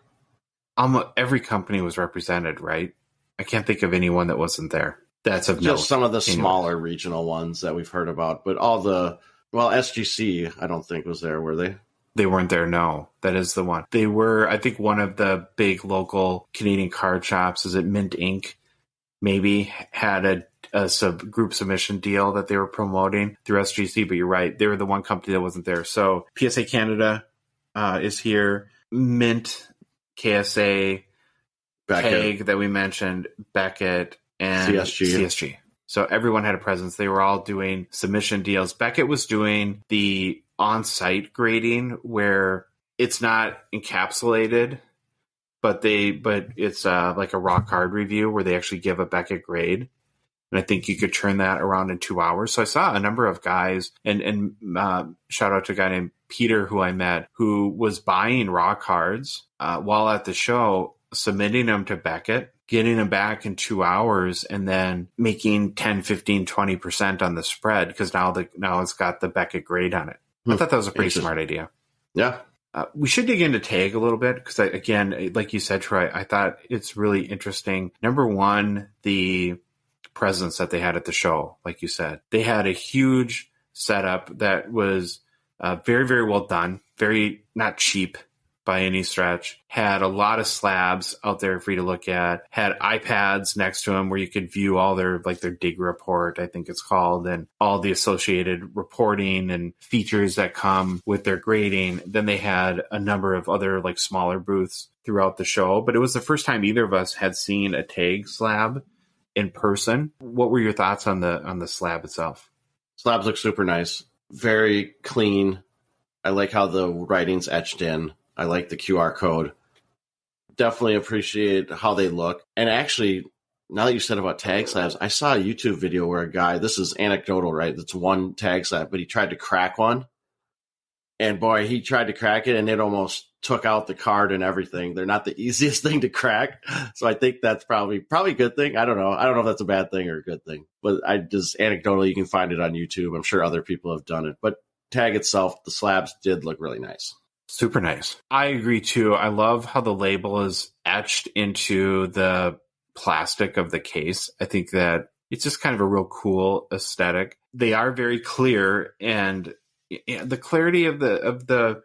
Every company was represented, right? I can't think of anyone that wasn't there. That's of note. Just some of the smaller regional ones that we've heard about, but SGC, I don't think was there, were they? They weren't there, no. That is the one. They were, I think one of the big local Canadian card shops, is it Mint Inc., maybe had a group submission deal that they were promoting through SGC, but you're right. They were the one company that wasn't there. So PSA Canada is here. Mint, KSA, Peg that we mentioned, Beckett, and CSG. So everyone had a presence. They were all doing submission deals. Beckett was doing the on-site grading where it's not encapsulated, but it's like a raw card review where they actually give a Beckett grade. And I think you could turn that around in 2 hours. So I saw a number of guys, and shout out to a guy named Peter who I met, who was buying raw cards while at the show, submitting them to Beckett, getting them back in 2 hours, and then making 10, 15, 20% on the spread because now it's got the Beckett grade on it. I thought that was a pretty smart idea. Yeah. We should dig into Tag a little bit because, again, like you said, Troy, I thought it's really interesting. Number one, the presence that they had at the show, like you said. They had a huge setup that was very, very well done, very not cheap by any stretch, had a lot of slabs out there for you to look at, had iPads next to them where you could view all their dig report, I think it's called, and all the associated reporting and features that come with their grading. Then they had a number of other smaller booths throughout the show, but it was the first time either of us had seen a Tag slab in person. What were your thoughts on the slab itself? Slabs look super nice, very clean. I like how the writing's etched in. I like the QR code. Definitely appreciate how they look. And actually, now that you said about Tag slabs, I saw a YouTube video where a guy, this is anecdotal, right? That's one Tag slab, but he tried to crack one. And boy, he tried to crack it and it almost took out the card and everything. They're not the easiest thing to crack. So I think that's probably a good thing. I don't know. I don't know if that's a bad thing or a good thing. But I just anecdotally, you can find it on YouTube. I'm sure other people have done it. But Tag itself, the slabs did look really nice. Super nice. I agree too. I love how the label is etched into the plastic of the case. I think that it's just kind of a real cool aesthetic. They are very clear, and the clarity of the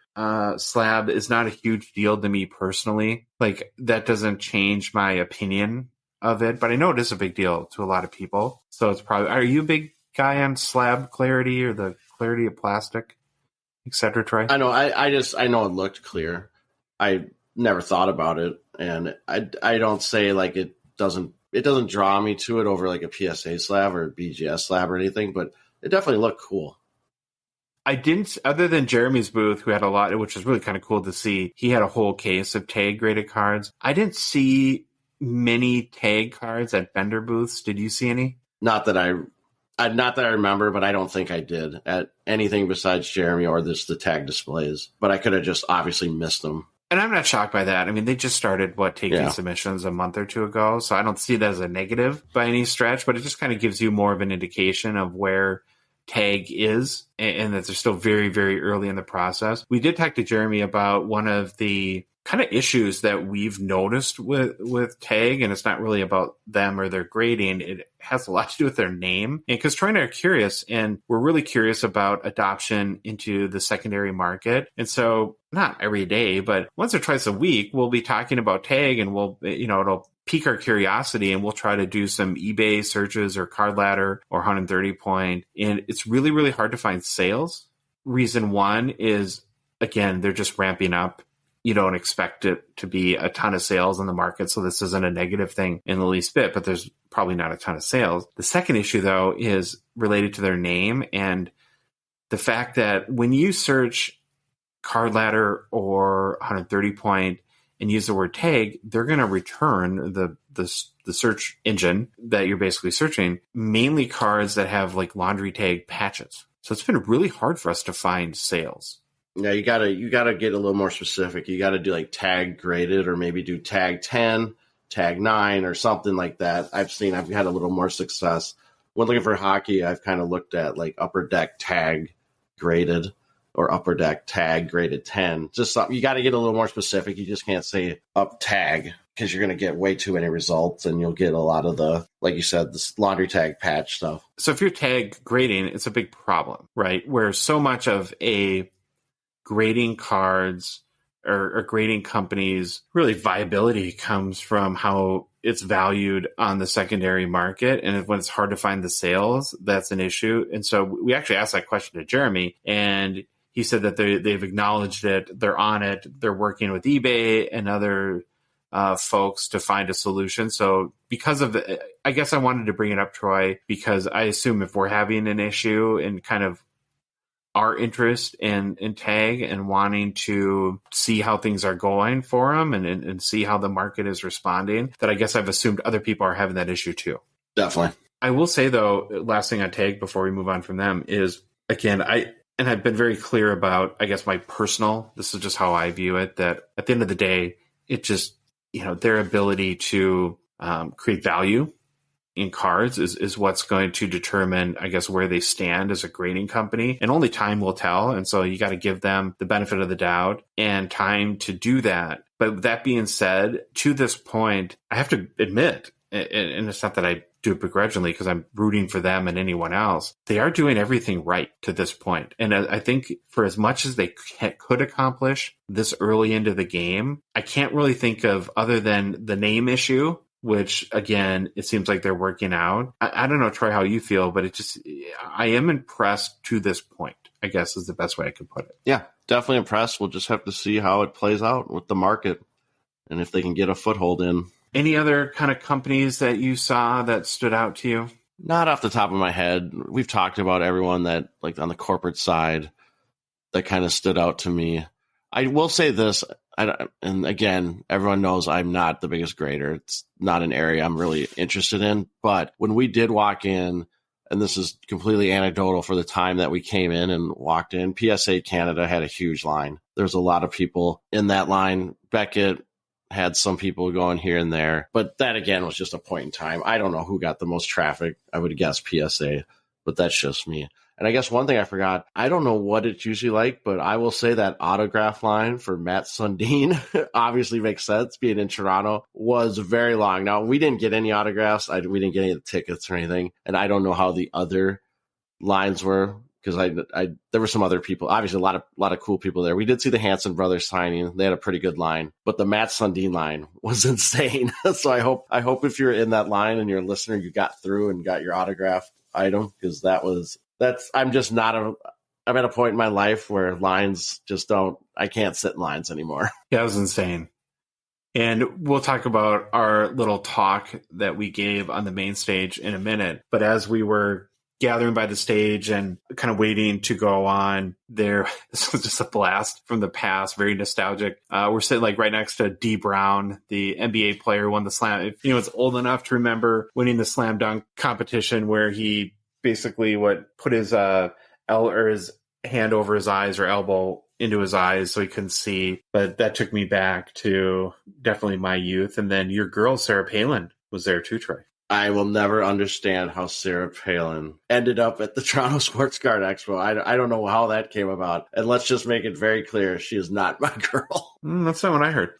slab is not a huge deal to me personally. That doesn't change my opinion of it, but I know it is a big deal to a lot of people. So it's probably, are you a big guy on slab clarity or the clarity of plastic, etc., Troy? I know. I know it looked clear. I never thought about it, and I don't say it doesn't draw me to it over a PSA slab or a BGS slab or anything, but it definitely looked cool. I didn't, other than Jeremy's booth, who had a lot, which was really kind of cool to see. He had a whole case of Tag graded cards. I didn't see mini tag cards at vendor booths? Did you see any? Not that I remember, but I don't think I did at anything besides Jeremy or the tag displays. But I could have just obviously missed them. And I'm not shocked by that. I mean, they just started taking submissions a month or two ago, so I don't see that as a negative by any stretch. But it just kind of gives you more of an indication of where tag is, and that they're still very, very early in the process. We did talk to Jeremy about one of the kind of issues that we've noticed with tag, and it's not really about them or their grading. It has a lot to do with their name. And because Troy and I are curious, and we're really curious about adoption into the secondary market. And so not every day, but once or twice a week, we'll be talking about tag, and it'll pique our curiosity, and we'll try to do some eBay searches or Card Ladder or 130 Point. And it's really, really hard to find sales. Reason one is, again, they're just ramping up. You don't expect it to be a ton of sales in the market, so this isn't a negative thing in the least bit, but there's probably not a ton of sales. The second issue, though, is related to their name and the fact that when you search Card Ladder or 130 Point and use the word tag, they're going to return the search engine that you're basically searching, mainly cards that have like laundry tag patches. So it's been really hard for us to find sales. Yeah, you gotta get a little more specific. You gotta do like tag graded, or maybe do tag 10, tag 9, or something like that. I've had a little more success. When looking for hockey, I've kind of looked at like Upper Deck tag graded or Upper Deck tag graded 10. Just something, you got to get a little more specific. You just can't say up tag, because you're going to get way too many results, and you'll get a lot of the, like you said, this laundry tag patch stuff. So if you're tag grading, it's a big problem, right? Where so much of a grading cards or grading companies, really viability comes from how it's valued on the secondary market. And when it's hard to find the sales, that's an issue. And so we actually asked that question to Jeremy, and he said that they've acknowledged it. They're on it. They're working with eBay and other folks to find a solution. So because of I guess I wanted to bring it up, Troy, because I assume if we're having an issue and kind of our interest in tag and wanting to see how things are going for them and see how the market is responding, that I guess I've assumed other people are having that issue too. Definitely. I will say, though, last thing on tag before we move on from them is, again, I've been very clear about, I guess, this is just how I view it, that at the end of the day, it just, their ability to create value in cards is what's going to determine, I guess, where they stand as a grading company. And only time will tell. And so you got to give them the benefit of the doubt and time to do that. But that being said, to this point, I have to admit, and it's not that I do it begrudgingly because I'm rooting for them and anyone else, they are doing everything right to this point. And I think for as much as they could accomplish this early into the game, I can't really think of, other than the name issue, which, again, it seems like they're working out. I don't know, Troy, how you feel, but I am impressed to this point, I guess is the best way I could put it. Yeah, definitely impressed. We'll just have to see how it plays out with the market and if they can get a foothold in. Any other kind of companies that you saw that stood out to you? Not off the top of my head. We've talked about everyone that, like, on the corporate side, that kind of stood out to me. I will say this, and again, everyone knows I'm not the biggest grader. It's not an area I'm really interested in. But when we did walk in, and this is completely anecdotal for the time that we came in and walked in, PSA Canada had a huge line. There's a lot of people in that line. Beckett had some people going here and there. But that, again, was just a point in time. I don't know who got the most traffic. I would guess PSA, but that's just me. And I guess one thing I forgot, I don't know what it's usually like, but I will say that autograph line for Matt Sundin obviously makes sense, being in Toronto, was very long. Now, we didn't get any autographs. We didn't get any of the tickets or anything. And I don't know how the other lines were, because there were some other people, obviously a lot of cool people there. We did see the Hanson brothers signing. They had a pretty good line, but the Matt Sundin line was insane. So I hope if you're in that line and you're a listener, you got through and got your autograph item, because I'm at a point in my life where lines just I can't sit in lines anymore. Yeah, it was insane. And we'll talk about our little talk that we gave on the main stage in a minute. But as we were gathering by the stage and kind of waiting to go on there. This was just a blast from the past, very nostalgic. We're sitting like right next to D Brown, the NBA player who won the slam. If anyone's old enough to remember winning the slam dunk competition where he basically put his his hand over his eyes or elbow into his eyes so he couldn't see. But that took me back to definitely my youth. And then your girl, Sarah Palin, was there too, Troy. I will never understand how Sarah Palin ended up at the Toronto Sports Card Expo. I don't know how that came about. And let's just make it very clear, she is not my girl. That's not what I heard.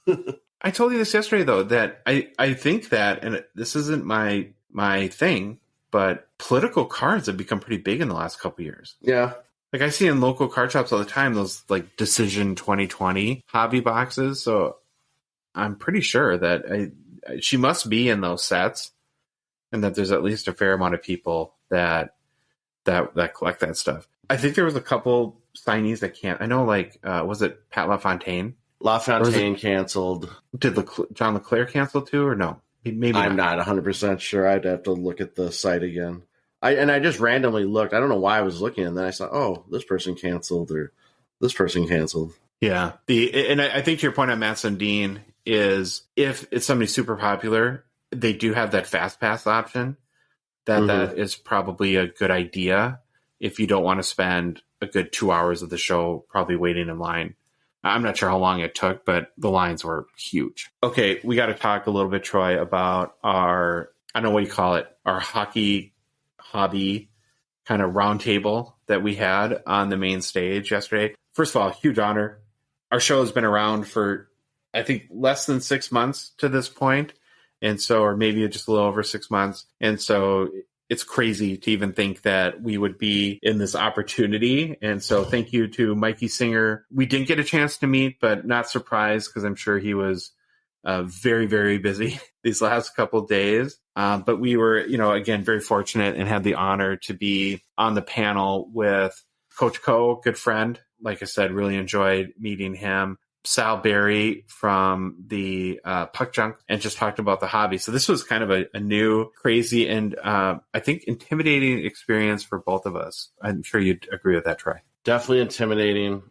I told you this yesterday, though, that I think that, and this isn't my thing, but political cards have become pretty big in the last couple of years. Yeah. Like I see in local card shops all the time, those like Decision 2020 hobby boxes. So I'm pretty sure that she must be in those sets. And that there's at least a fair amount of people that collect that stuff. I think there was a couple signees that can't. I know, like, was it Pat LaFontaine? LaFontaine canceled. Did John LeClaire cancel too, or no? Maybe I'm not 100% sure. I'd have to look at the site again. I just randomly looked. I don't know why I was looking, and then I saw, oh, this person canceled or this person canceled. Yeah. And I think to your point on Matt Sundin is if it's somebody super popular, they do have that fast pass option. That is probably a good idea if you don't want to spend a good 2 hours of the show probably waiting in line. I'm not sure how long it took, but the lines were huge. Okay, we got to talk a little bit, Troy, about our, I don't know what you call it, our hockey hobby kind of roundtable that we had on the main stage yesterday. First of all, huge honor. Our show has been around for, I think, less than 6 months to this point. And so, or maybe just a little over 6 months. And so it's crazy to even think that we would be in this opportunity. And so thank you to Mikey Singer. We didn't get a chance to meet, but not surprised because I'm sure he was very, very busy these last couple of days. But we were, again, very fortunate and had the honor to be on the panel with Coach Co, good friend. Like I said, really enjoyed meeting him. Sal Berry from the Puck Junk, and just talked about the hobby. So this was kind of a new, crazy, and I think intimidating experience for both of us. I'm sure you'd agree with that, Troy. Definitely intimidating.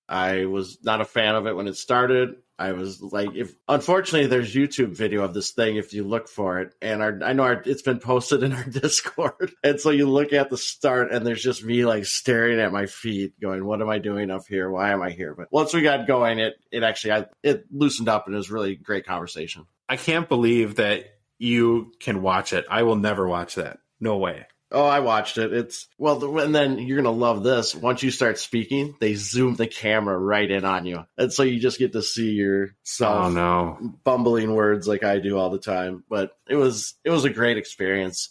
I was not a fan of it when it started. I was like, unfortunately, there's YouTube video of this thing if you look for it. And I know it's been posted in our Discord. And so you look at the start and there's just me like staring at my feet going, what am I doing up here? Why am I here? But once we got going, it loosened up and it was really great conversation. I can't believe that you can watch it. I will never watch that. No way. Oh, I watched it. And then you're going to love this. Once you start speaking, they zoom the camera right in on you. And so you just get to see yourself bumbling words like I do all the time. But it was a great experience.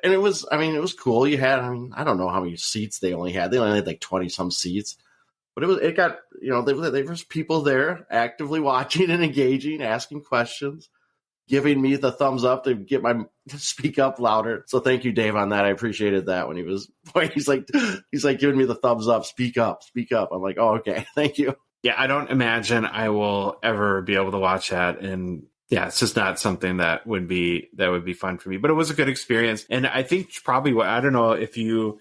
And it was cool. You had, I don't know how many seats they only had. They only had like 20 some seats. But there was people there actively watching and engaging, asking questions, giving me the thumbs up to speak up louder. So thank you, Dave, on that. I appreciated that when he's like giving me the thumbs up, speak up. I'm like, oh, okay. Thank you. Yeah. I don't imagine I will ever be able to watch that. And yeah, it's just not something that would be fun for me, but it was a good experience. And I think probably I don't know if you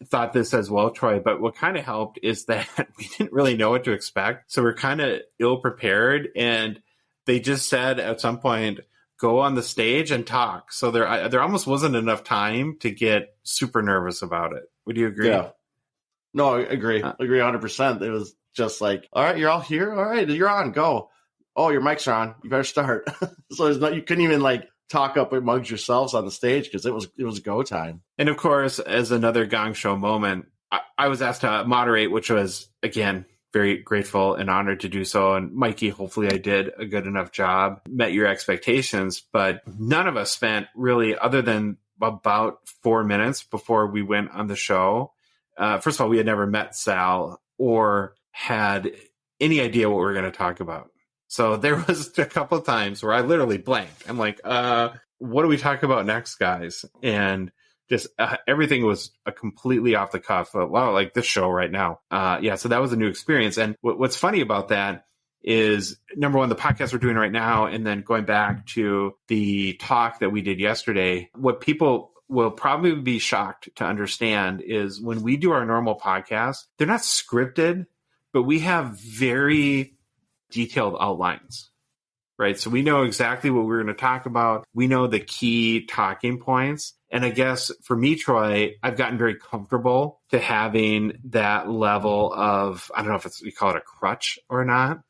thought this as well, Troy, but what kind of helped is that we didn't really know what to expect. So we're kind of ill prepared, and they just said at some point, go on the stage and talk. So there almost wasn't enough time to get super nervous about it. Would you agree? Yeah. No, I agree. I agree 100%. It was just like, all right, you're all here. All right, you're on. Go. Oh, your mics are on. You better start. So you couldn't even like talk up amongst yourselves on the stage because it was go time. And of course, as another Gong Show moment, I was asked to moderate, which was, again, very grateful and honored to do so. And Mikey, hopefully I did a good enough job, met your expectations, but none of us spent really, other than about 4 minutes before we went on the show. First of all, we had never met Sal or had any idea what we were going to talk about. So there was a couple of times where I literally blanked. I'm like, what do we talk about next, guys? And just everything was completely off the cuff. Wow, like this show right now. So that was a new experience. And what's funny about that is, number one, the podcast we're doing right now, and then going back to the talk that we did yesterday, what people will probably be shocked to understand is when we do our normal podcasts, they're not scripted, but we have very detailed outlines, right? So we know exactly what we're going to talk about. We know the key talking points. And I guess for me, Troy, I've gotten very comfortable to having that level of, I don't know if you call it a crutch or not,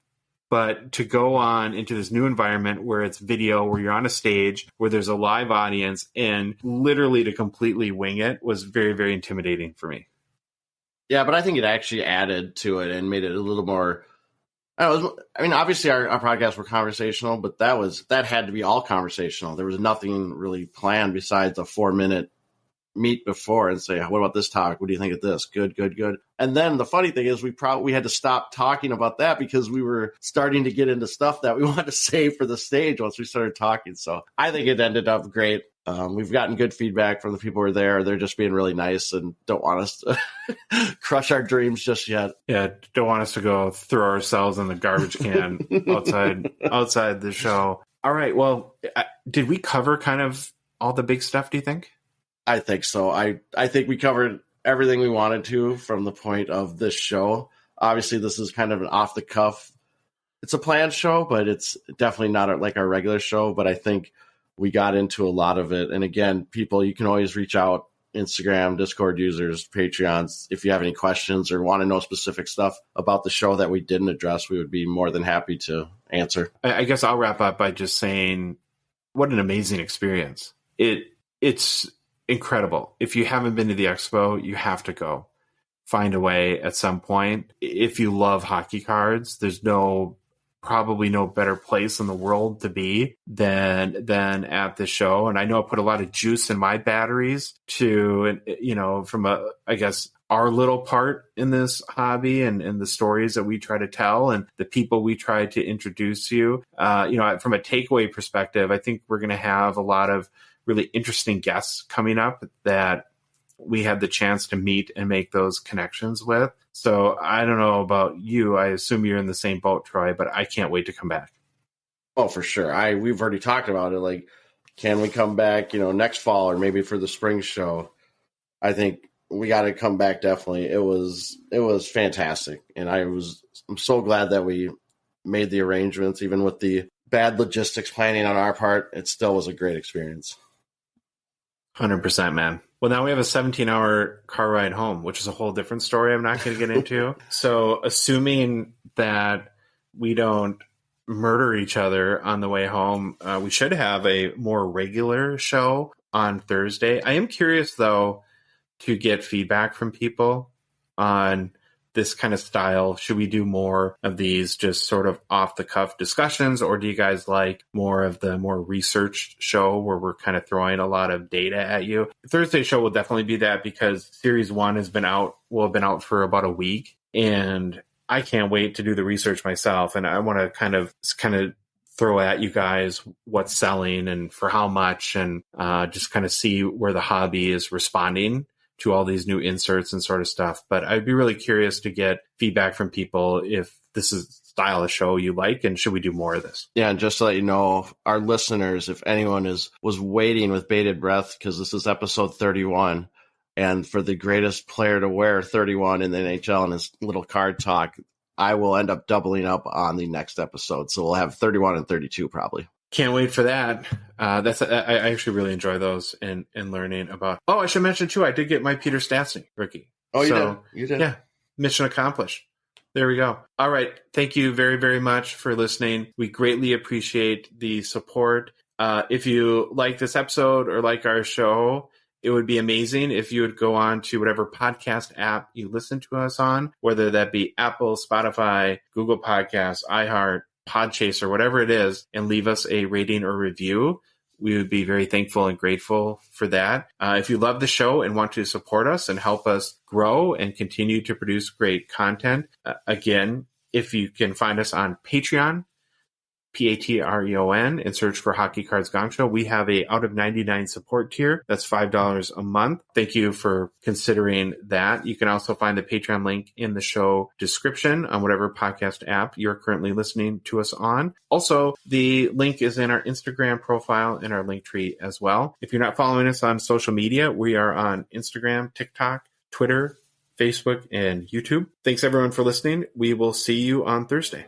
but to go on into this new environment where it's video, where you're on a stage, where there's a live audience, and literally to completely wing it was very, very intimidating for me. Yeah, but I think it actually added to it and made it a little more. I mean, obviously our podcasts were conversational, but that had to be all conversational. There was nothing really planned besides a 4-minute meet before and say, what about this topic? What do you think of this? Good. And then the funny thing is we had to stop talking about that because we were starting to get into stuff that we wanted to save for the stage once we started talking. So I think it ended up great. We've gotten good feedback from the people who are there. They're just being really nice and don't want us to crush our dreams just yet. Yeah, don't want us to go throw ourselves in the garbage can outside the show. All right, well, did we cover kind of all the big stuff, do you think? I think so. I think we covered everything we wanted to from the point of this show. Obviously, this is kind of an off-the-cuff. It's a planned show, but it's definitely not like our regular show. But I think we got into a lot of it. And again, people, you can always reach out, Instagram, Discord users, Patreons. If you have any questions or want to know specific stuff about the show that we didn't address, we would be more than happy to answer. I guess I'll wrap up by just saying what an amazing experience. It's incredible. If you haven't been to the Expo, you have to go. Find a way at some point. If you love hockey cards, there's probably no better place in the world to be than at the show. And I know I put a lot of juice in my batteries to, from I guess our little part in this hobby and the stories that we try to tell and the people we try to introduce you. From a takeaway perspective, I think we're going to have a lot of really interesting guests coming up that we had the chance to meet and make those connections with. So I don't know about you. I assume you're in the same boat, Troy, but I can't wait to come back. Oh, for sure. We've already talked about it. Like, can we come back, next fall or maybe for the spring show? I think we got to come back. Definitely. It was fantastic. And I'm so glad that we made the arrangements, even with the bad logistics planning on our part. It still was a great experience. 100%, man. Well, now we have a 17-hour car ride home, which is a whole different story I'm not going to get into. So assuming that we don't murder each other on the way home, we should have a more regular show on Thursday. I am curious, though, to get feedback from people on this kind of style. Should we do more of these just sort of off-the-cuff discussions, or do you guys like more of the more researched show where we're kind of throwing a lot of data at you? Thursday show will definitely be that because Series 1 will have been out for about a week, and I can't wait to do the research myself, and I want to kind of throw at you guys what's selling and for how much, and just kind of see where the hobby is responding to all these new inserts and sort of stuff. But I'd be really curious to get feedback from people if this is the style of show you like, and should we do more of this? Yeah, and just to let you know, our listeners, if anyone was waiting with bated breath, because this is episode 31, and for the greatest player to wear 31 in the NHL in his little card talk, I will end up doubling up on the next episode. So we'll have 31 and 32 probably. Can't wait for that. I actually really enjoy those and learning about. Oh, I should mention too, I did get my Peter Stastny rookie. Oh, you did? Yeah, mission accomplished. There we go. All right. Thank you very, very much for listening. We greatly appreciate the support. If you like this episode or like our show, it would be amazing if you would go on to whatever podcast app you listen to us on, whether that be Apple, Spotify, Google Podcasts, iHeart, Podchaser, whatever it is, and leave us a rating or review. We would be very thankful and grateful for that. If you love the show and want to support us and help us grow and continue to produce great content, again, if you can find us on Patreon, Patreon, and search for Hockey Cards Gongshow. We have a out of 99 support tier. That's $5 a month. Thank you for considering that. You can also find the Patreon link in the show description on whatever podcast app you're currently listening to us on. Also, the link is in our Instagram profile and our link tree as well. If you're not following us on social media, we are on Instagram, TikTok, Twitter, Facebook, and YouTube. Thanks everyone for listening. We will see you on Thursday.